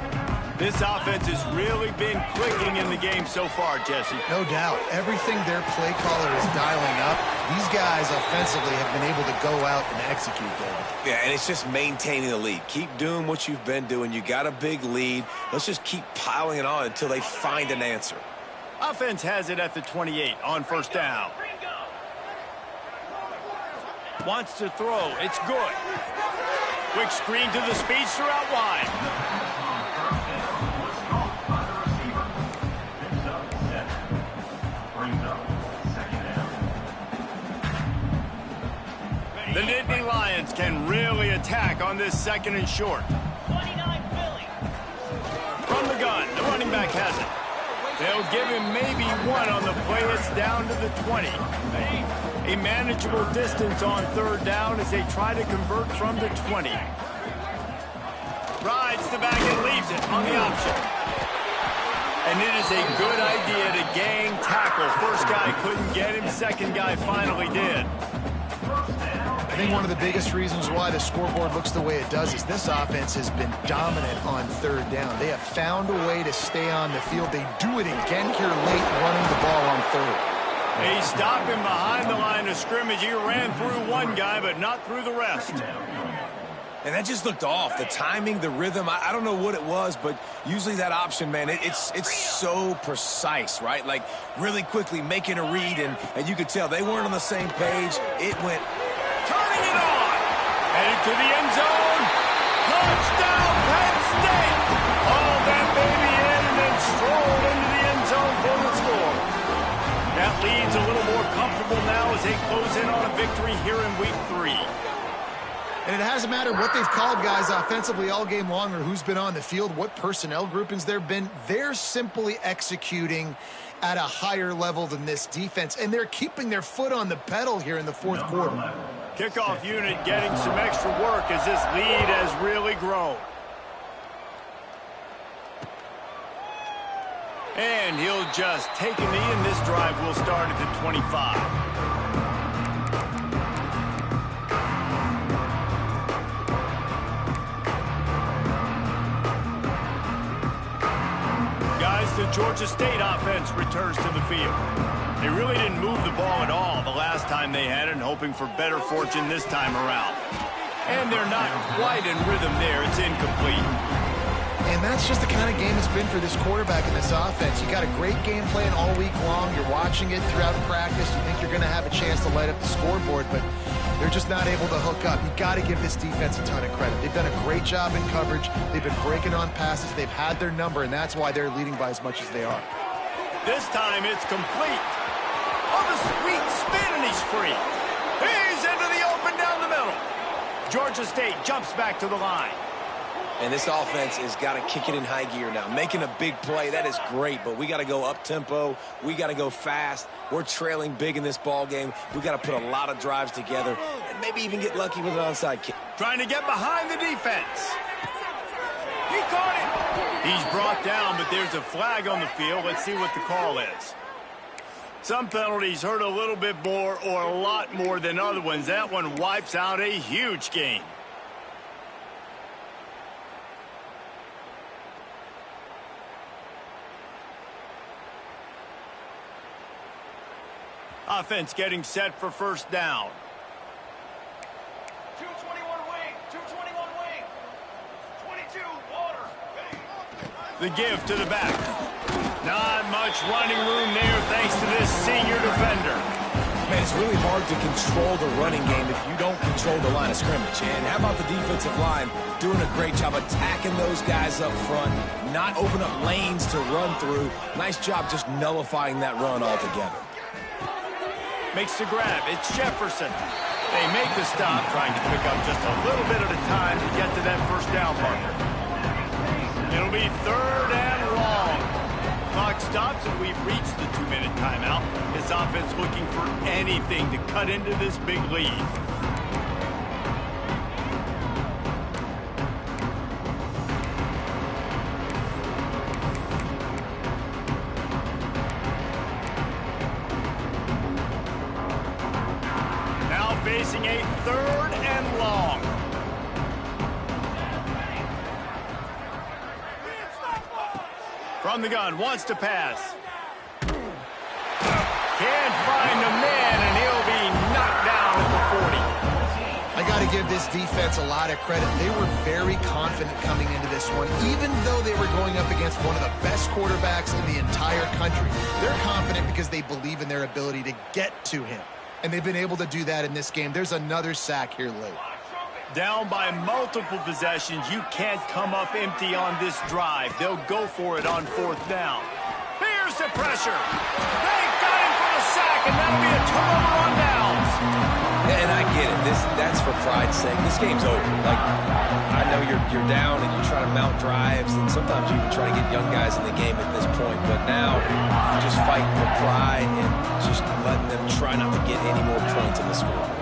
This offense has really been clicking in the game so far, Jesse. No doubt. Everything their play caller is dialing up, these guys offensively have been able to go out and execute, David. Yeah, and it's just maintaining the lead. Keep doing what you've been doing. You got a big lead. Let's just keep piling it on until they find an answer. Offense has it at the 28 on first down. Wants to throw. It's good. Quick screen to the speedster out wide. The Nittany Lions can really attack on this second and short. 29 Philly. From the gun, the running back has it. They'll give him maybe one on the play. It's down to the 20. A manageable distance on third down as they try to convert from the 20. Rides the back and leaves it on the option. And it is a good idea to gang tackle. First guy couldn't get him. Second guy finally did. I think one of the biggest reasons why the scoreboard looks the way it does is this offense has been dominant on third down. They have found a way to stay on the field. They do it again here late, running the ball on third. He stopped him behind the line of scrimmage. He ran through one guy, but not through the rest. And that just looked off. The timing, the rhythm, I don't know what it was, but usually that option, man, it's so precise, right? Like really quickly making a read, and you could tell they weren't on the same page. It went turning it on. Headed to the end zone. Touchdown, Penn State. Hauled that baby in and then strolled into the end zone for the score. That lead's a little more comfortable now as they close in on a victory here in week 3. And it hasn't mattered what they've called guys offensively all game long or who's been on the field, what personnel groupings there have been. They're simply executing at a higher level than this defense, and they're keeping their foot on the pedal here in the fourth quarter. Kickoff unit getting some extra work as this lead has really grown. And he'll just take a knee, and this drive will start at the 25. The Georgia State offense returns to the field. They really didn't move the ball at all the last time they had it, and hoping for better fortune this time around. And they're not quite in rhythm there. It's incomplete. And that's just the kind of game it's been for this quarterback in this offense. You got a great game plan all week long. You're watching it throughout practice. You think you're going to have a chance to light up the scoreboard, but they're just not able to hook up. You got to give this defense a ton of credit. They've done a great job in coverage. They've been breaking on passes. They've had their number, and that's why they're leading by as much as they are. This time it's complete. Oh, the sweet spin, and he's free. He's into the open down the middle. Georgia State jumps back to the line. And this offense has got to kick it in high gear now. Making a big play, that is great, but we got to go up-tempo. We got to go fast. We're trailing big in this ball game. We got to put a lot of drives together and maybe even get lucky with an onside kick. Trying to get behind the defense. He caught it. He's brought down, but there's a flag on the field. Let's see what the call is. Some penalties hurt a little bit more or a lot more than other ones. That one wipes out a huge game. Offense getting set for first down. 221 wing, 221 wing. 22 water. The give to the back. Not much running room there thanks to this senior defender. Man, it's really hard to control the running game if you don't control the line of scrimmage. And how about the defensive line doing a great job attacking those guys up front, not open up lanes to run through. Nice job just nullifying that run altogether. Makes the grab. It's Jefferson. They make the stop, trying to pick up just a little bit at a time to get to that first down marker. It'll be third and long. Clock stops, and we've reached the 2-minute timeout. This offense looking for anything to cut into this big lead. Facing a third and long. From the gun, wants to pass. Can't find a man, and he'll be knocked down at the 40. I got to give this defense a lot of credit. They were very confident coming into this one, even though they were going up against one of the best quarterbacks in the entire country. They're confident because they believe in their ability to get to him, and they've been able to do that in this game. There's another sack here late. Down by multiple possessions, you can't come up empty on this drive. They'll go for it on 4th down. Here's the pressure. They got him for the sack, and that'll be a turnover on downs. And I get it. That's for pride's sake. This game's over. Like, I know you're down and you try to mount drives, and sometimes you even try to get young guys in the game at this point. But now you're just fighting for pride and just letting them try not to get any more points in the scoreboard.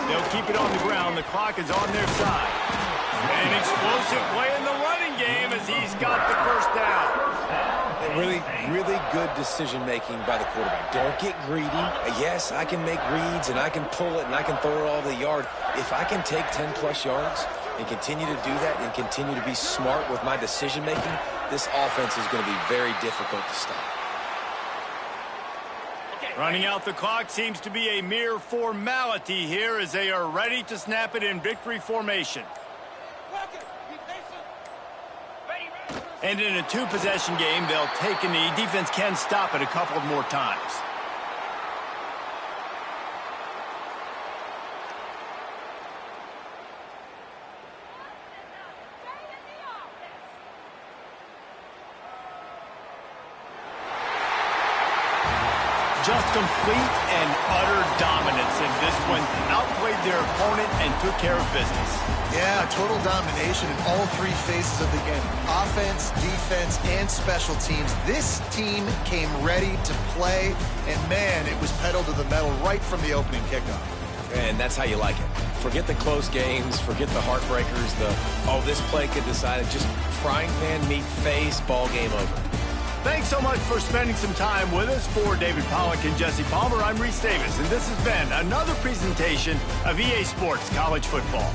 They'll keep it on the ground. The clock is on their side. An explosive play in the running game as he's got the first down. Really, really good decision-making by the quarterback. Don't get greedy. Yes, I can make reads, and I can pull it, and I can throw it all the yard. If I can take 10-plus yards and continue to do that and continue to be smart with my decision-making, this offense is going to be very difficult to stop. Running out the clock seems to be a mere formality here as they are ready to snap it in victory formation. And in a 2-possession game, they'll take a knee. Defense can stop it a couple more times. Just complete and utter dominance in this one. Outplayed their opponent and took care of business. Yeah, total domination in all 3 phases of the game. Offense, defense, and special teams. This team came ready to play, and man, it was pedal to the metal right from the opening kickoff. And that's how you like it. Forget the close games, forget the heartbreakers, this play could decide it. Just frying pan, meat face, ball game over. Thanks so much for spending some time with us. For David Pollack and Jesse Palmer, I'm Reese Davis, and this has been another presentation of EA Sports College Football.